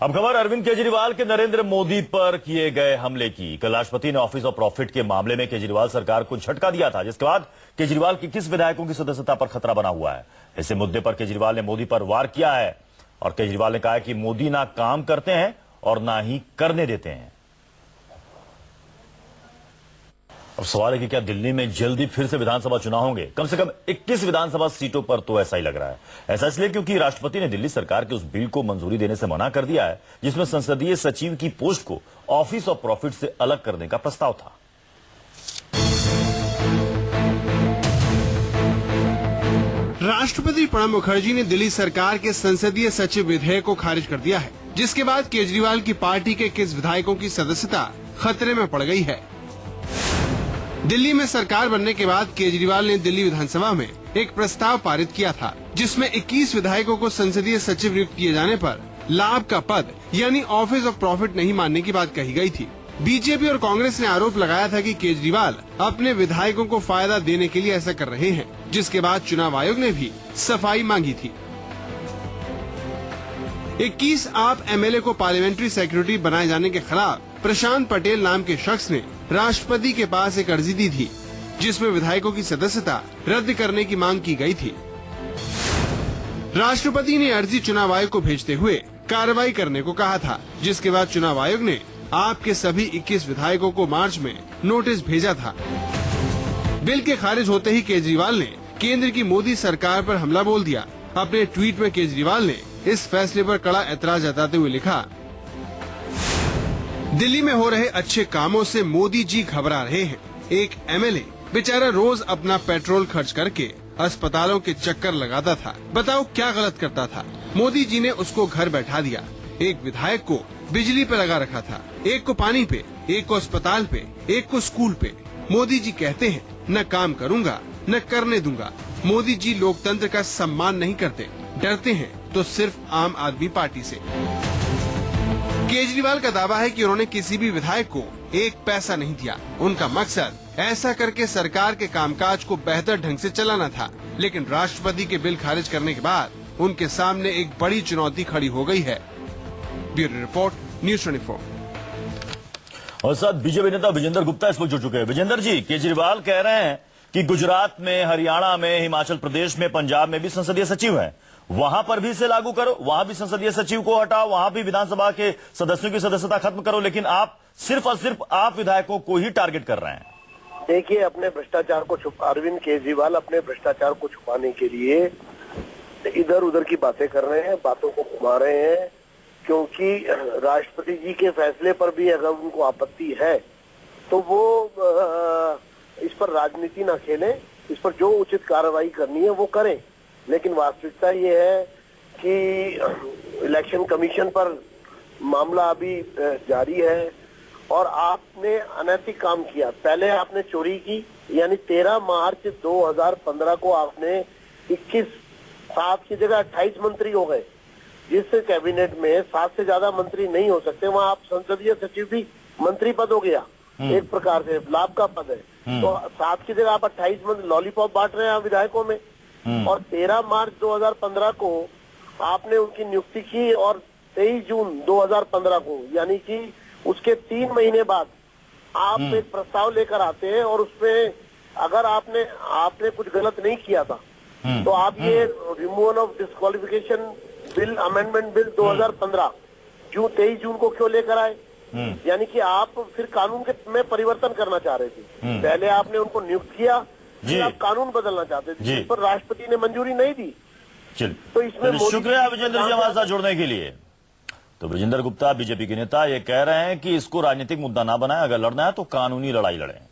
अब खबर अरविंद केजरीवाल के नरेंद्र मोदी पर किए गए हमले की। कल राष्ट्रपति ने ऑफिस ऑफ प्रॉफिट के मामले में केजरीवाल सरकार को झटका दिया था, जिसके बाद केजरीवाल की 21 विधायकों की सदस्यता पर खतरा बना हुआ है। इसी मुद्दे पर केजरीवाल ने मोदी पर वार किया है और केजरीवाल ने कहा है कि मोदी ना काम करते हैं और ना ही करने देते हैं। अब सवाल है कि क्या दिल्ली में जल्दी फिर से विधानसभा चुनाव होंगे? कम से कम 21 विधानसभा सीटों पर तो ऐसा ही लग रहा है। ऐसा इसलिए क्योंकि राष्ट्रपति ने दिल्ली सरकार के उस बिल को मंजूरी देने से मना कर दिया है जिसमें संसदीय सचिव की पोस्ट को ऑफिस ऑफ प्रॉफिट से अलग करने का प्रस्ताव था। राष्ट्रपति प्रणब मुखर्जी ने दिल्ली सरकार के संसदीय सचिव विधेयक को खारिज कर दिया है, जिसके बाद केजरीवाल की पार्टी के 21 विधायकों की सदस्यता खतरे में पड़ गई है। दिल्ली में सरकार बनने के बाद केजरीवाल ने दिल्ली विधानसभा में एक प्रस्ताव पारित किया था, जिसमें 21 विधायकों को संसदीय सचिव नियुक्त किए जाने पर लाभ का पद यानी ऑफिस ऑफ प्रॉफिट नहीं मानने की बात कही गई थी। बीजेपी और कांग्रेस ने आरोप लगाया था कि केजरीवाल अपने विधायकों को फायदा देने के लिए ऐसा कर रहे हैं, जिसके बाद चुनाव आयोग ने भी सफाई मांगी थी। 21 आप एमएलए को पार्लियामेंट्री सेक्रेटरी बनाए जाने के खिलाफ प्रशांत पटेल नाम के शख्स ने राष्ट्रपति के पास एक अर्जी दी थी, जिसमें विधायकों की सदस्यता रद्द करने की मांग की गई थी। राष्ट्रपति ने अर्जी चुनाव आयोग को भेजते हुए कार्रवाई करने को कहा था, जिसके बाद चुनाव आयोग ने आपके सभी 21 विधायकों को मार्च में नोटिस भेजा था। बिल के खारिज होते ही केजरीवाल ने केंद्र की मोदी सरकार पर हमला बोल दिया। अपने ट्वीट में केजरीवाल ने इस फैसले पर कड़ा ऐतराज जताते हुए लिखा, दिल्ली में हो रहे अच्छे कामों से मोदी जी घबरा रहे हैं। एक एमएलए बेचारा रोज अपना पेट्रोल खर्च करके अस्पतालों के चक्कर लगाता था, बताओ क्या गलत करता था? मोदी जी ने उसको घर बैठा दिया। एक विधायक को बिजली पे लगा रखा था, एक को पानी पे, एक को अस्पताल पे, एक को स्कूल पे। मोदी जी कहते हैं न काम करूंगा न करने दूंगा। मोदी जी लोकतंत्र का सम्मान नहीं करते, डरते हैं तो सिर्फ आम आदमी पार्टी से। केजरीवाल का दावा है कि उन्होंने किसी भी विधायक को एक पैसा नहीं दिया। उनका मकसद ऐसा करके सरकार के कामकाज को बेहतर ढंग से चलाना था, लेकिन राष्ट्रपति के बिल खारिज करने के बाद उनके सामने एक बड़ी चुनौती खड़ी हो गई है। Bureau report, news 24। और साथ बीजेपी नेता विजेंद्र गुप्ता इस पर जुड़ चुके हैं। विजेंद्र जी, केजरीवाल कह रहे हैं कि गुजरात में, हरियाणा में, हिमाचल प्रदेश में, पंजाब में भी संसदीय सचिव हैं, वहां पर भी इसे लागू करो, वहां भी संसदीय सचिव को हटाओ, वहां भी विधानसभा के सदस्यों की सदस्यता खत्म करो, लेकिन आप सिर्फ और सिर्फ आप विधायकों को ही टारगेट कर रहे हैं। देखिए, अपने भ्रष्टाचार को अरविंद केजरीवाल अपने भ्रष्टाचार को छुपाने के लिए इधर उधर की बातें कर रहे हैं, बातों को घुमा रहे हैं, क्योंकि राष्ट्रपति जी के फैसले पर भी अगर उनको आपत्ति है तो वो इस पर राजनीति ना खेलें, इस पर जो उचित कार्रवाई करनी है वो करें। लेकिन वास्तविकता ये है कि इलेक्शन कमीशन पर मामला अभी जारी है और आपने अनैतिक काम किया। पहले आपने चोरी की, यानी 13 मार्च 2015 को आपने 7 की जगह 28 मंत्री हो गए। जिस कैबिनेट में 7 से ज्यादा मंत्री नहीं हो सकते, वहां आप संसदीय सचिव भी मंत्री पद हो गया, एक प्रकार से लाभ का पद है। तो 7 की जगह आप 28 मंत्री लॉलीपॉप बांट रहे हैं विधायकों में। और 13 मार्च 2015 को आपने उनकी नियुक्ति की और 23 जून 2015 को, यानी कि उसके 3 महीने बाद आप एक प्रस्ताव लेकर आते हैं और उसमें अगर आपने कुछ गलत नहीं किया था तो आप ये removal of disqualification bill, amendment bill 2015 23 जून को क्यों लेकर आए? यानी कि आप फिर कानून में परिवर्तन करना चाह रहे थे। पहले आपने उनको नियुक्त किया, फिर आप कानून बदलना चाहते थे, जिस पर राष्ट्रपति ने मंजूरी नहीं दी। तो इसमें शुक्रिया विजेंद्र जी हमारे साथ जुड़ने के लिए। तो विजेंद्र गुप्ता बीजेपी के नेता ये कह रहे हैं कि इसको राजनीतिक मुद्दा ना बनाए, अगर लड़ना है तो कानूनी लड़ाई लड़ें।